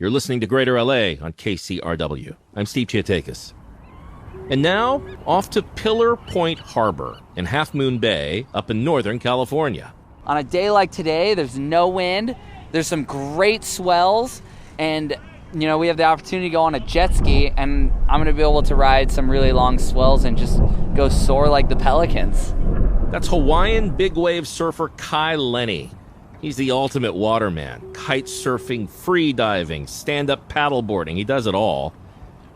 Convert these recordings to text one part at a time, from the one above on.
You're listening to Greater LA on KCRW. I'm Steve Chiatakis. And now, off to Pillar Point Harbor in Half Moon Bay up in Northern California. On a day like today, there's no wind, there's some great swells, and we have the opportunity to go on a jet ski, and I'm going to be able to ride some really long swells and just go soar like the pelicans. That's Hawaiian big wave surfer Kai Lenny. He's the ultimate waterman. Kite surfing, free diving, stand-up paddleboarding. He does it all.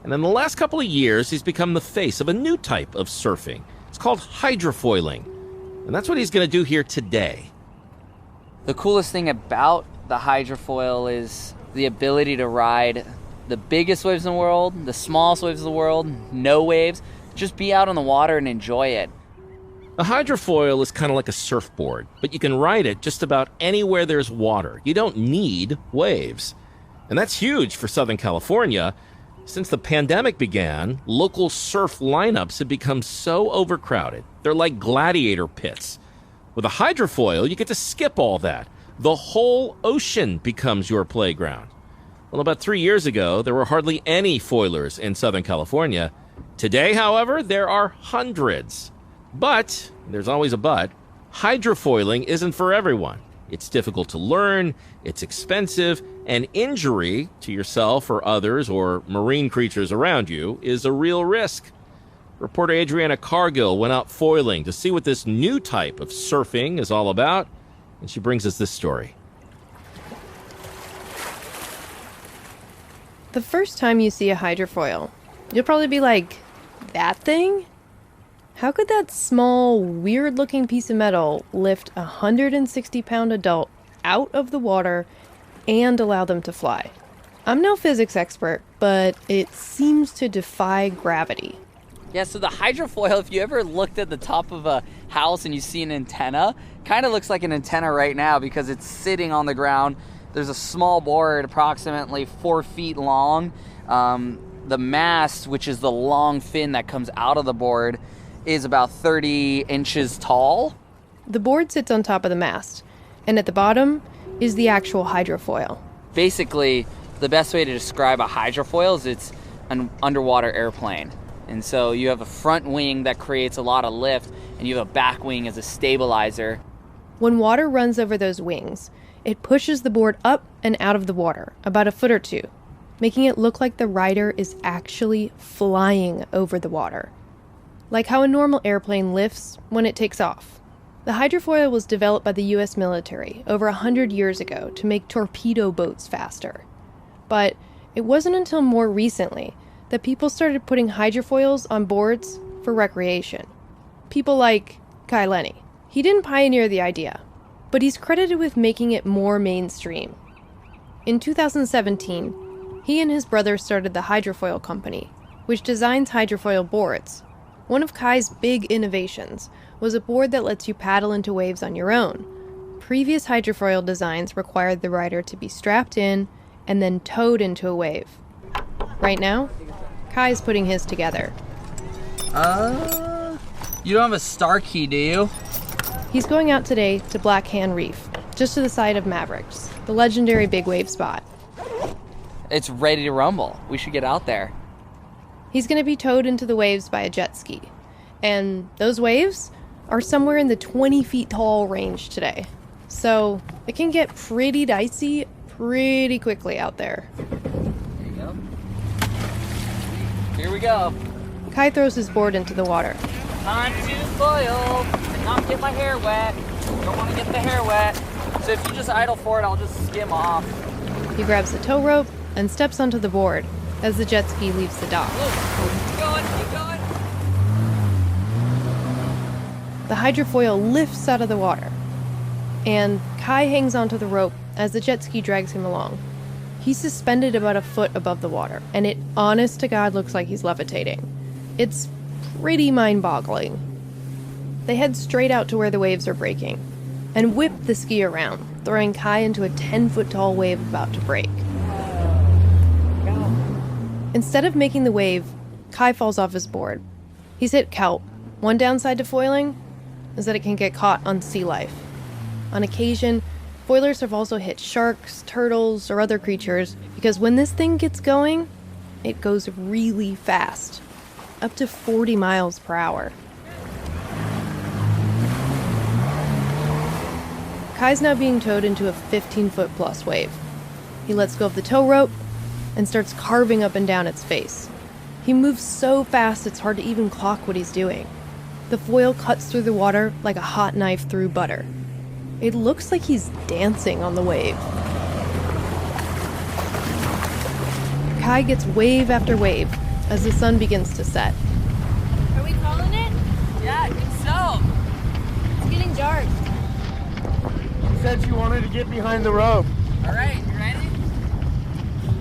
And in the last couple of years, he's become the face of a new type of surfing. It's called hydrofoiling. And that's what he's going to do here today. The coolest thing about the hydrofoil is the ability to ride the biggest waves in the world, the smallest waves in the world, no waves. Just be out on the water and enjoy it. A hydrofoil is kind of like a surfboard, but you can ride it just about anywhere there's water. You don't need waves. And that's huge for Southern California. Since the pandemic began, local surf lineups have become so overcrowded. They're like gladiator pits. With a hydrofoil, you get to skip all that. The whole ocean becomes your playground. Well, about 3 years ago, there were hardly any foilers in Southern California. Today, however, there are hundreds. But, there's always a but, hydrofoiling isn't for everyone. It's difficult to learn, it's expensive, and injury to yourself or others or marine creatures around you is a real risk. Reporter Adriana Cargill went out foiling to see what this new type of surfing is all about, and she brings us this story. The first time you see a hydrofoil, you'll probably be like, that thing? How could that small, weird-looking piece of metal lift a 160-pound adult out of the water and allow them to fly? I'm no physics expert, but it seems to defy gravity. Yeah, so the hydrofoil, if you ever looked at the top of a house and you see an antenna, kind of looks like an antenna right now because it's sitting on the ground. There's a small board approximately 4 feet long. The mast, which is the long fin that comes out of the board, is about 30 inches tall. The board sits on top of the mast, and at the bottom is the actual hydrofoil. Basically, the best way to describe a hydrofoil is it's an underwater airplane. And so you have a front wing that creates a lot of lift, and you have a back wing as a stabilizer. When water runs over those wings, it pushes the board up and out of the water, about a foot or two, making it look like the rider is actually flying over the water. Like how a normal airplane lifts when it takes off. The hydrofoil was developed by the U.S. military over 100 years ago to make torpedo boats faster. But it wasn't until more recently that people started putting hydrofoils on boards for recreation. People like Kai Lenny. He didn't pioneer the idea, but he's credited with making it more mainstream. In 2017, he and his brother started the Hydrofoil Company, which designs hydrofoil boards. One of Kai's big innovations was a board that lets you paddle into waves on your own. Previous hydrofoil designs required the rider to be strapped in and then towed into a wave. Right now, Kai is putting his together. You don't have a star key, do you? He's going out today to Black Hand Reef, just to the side of Mavericks, the legendary big wave spot. It's ready to rumble. We should get out there. He's going to be towed into the waves by a jet ski. And those waves are somewhere in the 20 feet tall range today. So it can get pretty dicey pretty quickly out there. There you go. Here we go. Kai throws his board into the water. Time to foil and not get my hair wet. Don't want to get the hair wet. So if you just idle for it, I'll just skim off. He grabs the tow rope and steps onto the board as the jet ski leaves the dock. Keep going, keep going. The hydrofoil lifts out of the water, and Kai hangs onto the rope as the jet ski drags him along. He's suspended about a foot above the water, and it honest to God looks like he's levitating. It's pretty mind-boggling. They head straight out to where the waves are breaking, and whip the ski around, throwing Kai into a 10-foot tall wave about to break. Instead of making the wave, Kai falls off his board. He's hit kelp. One downside to foiling is that it can get caught on sea life. On occasion, Foilers have also hit sharks, turtles, or other creatures because when this thing gets going, it goes really fast, up to 40 miles per hour. Kai's now being towed into a 15-foot plus wave. He lets go of the tow rope and starts carving up and down its face. He moves so fast it's hard to even clock what he's doing. The foil cuts through the water like a hot knife through butter. It looks like he's dancing on the wave. Kai gets wave after wave as the sun begins to set. Are we calling it? Yeah, I think so. It's getting dark. You said you wanted to get behind the rope. All right, you ready?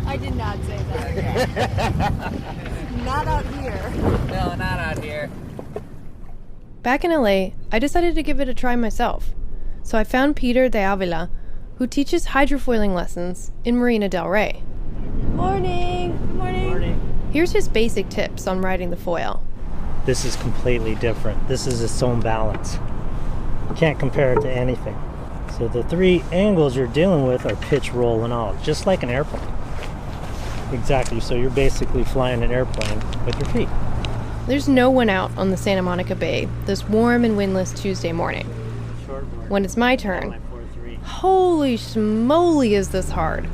I did not say that. Not out here. No, not out here. Back in LA, I decided to give it a try myself. So I found Peter de Avila, who teaches hydrofoiling lessons in Marina del Rey. Morning. Good morning. Here's his basic tips on riding the foil. This is completely different. This is its own balance. You can't compare it to anything. So the three angles you're dealing with are pitch, roll, and all, just like an airplane. Exactly, so you're basically flying an airplane with your feet. There's no one out on the Santa Monica Bay this warm and windless Tuesday morning. When it's my turn, holy schmoly is this hard.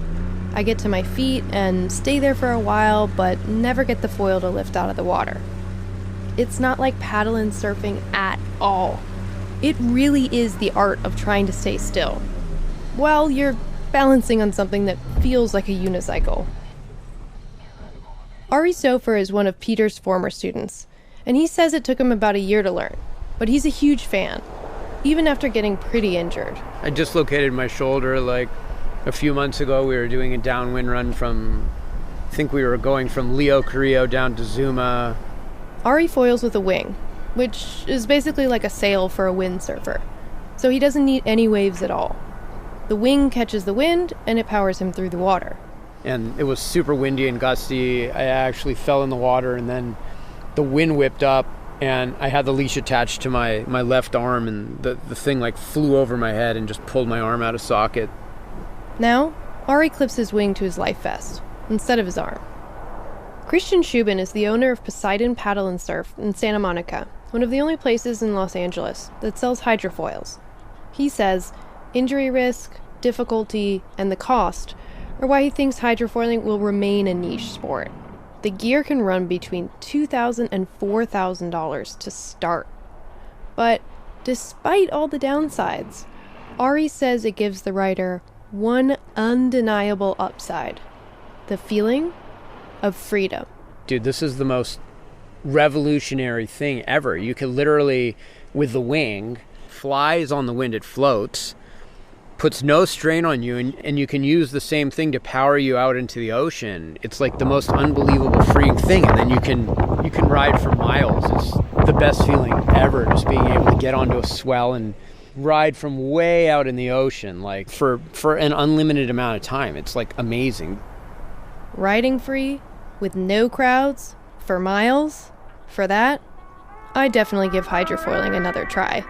I get to my feet and stay there for a while, but never get the foil to lift out of the water. It's not like paddle and surfing at all. It really is the art of trying to stay still, while you're balancing on something that feels like a unicycle. Ari Soffer is one of Peter's former students, and he says it took him about a year to learn, but he's a huge fan, even after getting pretty injured. I dislocated my shoulder like a few months ago. We were doing a downwind run I think we were going from Leo Carrillo down to Zuma. Ari foils with a wing, which is basically like a sail for a windsurfer, so he doesn't need any waves at all. The wing catches the wind, and it powers him through the water. And it was super windy and gusty. I actually fell in the water, and then the wind whipped up, and I had the leash attached to my left arm, and the thing like flew over my head and just pulled my arm out of socket. Now, Ari clips his wing to his life vest instead of his arm. Christian Shubin is the owner of Poseidon Paddle and Surf in Santa Monica, one of the only places in Los Angeles that sells hydrofoils. He says injury risk, difficulty, and the cost are why he thinks hydrofoiling will remain a niche sport. The gear can run between $2,000 and $4,000 to start. But despite all the downsides, Ari says it gives the rider one undeniable upside: the feeling of freedom. Dude, this is the most revolutionary thing ever. You can literally, with the wing, flies on the wind, it floats, puts no strain on you, and you can use the same thing to power you out into the ocean. It's like the most unbelievable freeing thing, and then you can ride for miles. It's the best feeling ever, just being able to get onto a swell and ride from way out in the ocean, like for an unlimited amount of time. It's like amazing. Riding free, with no crowds, for miles, for that, I definitely give hydrofoiling another try.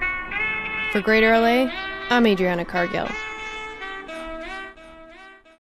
For Greater LA, I'm Adriana Cargill.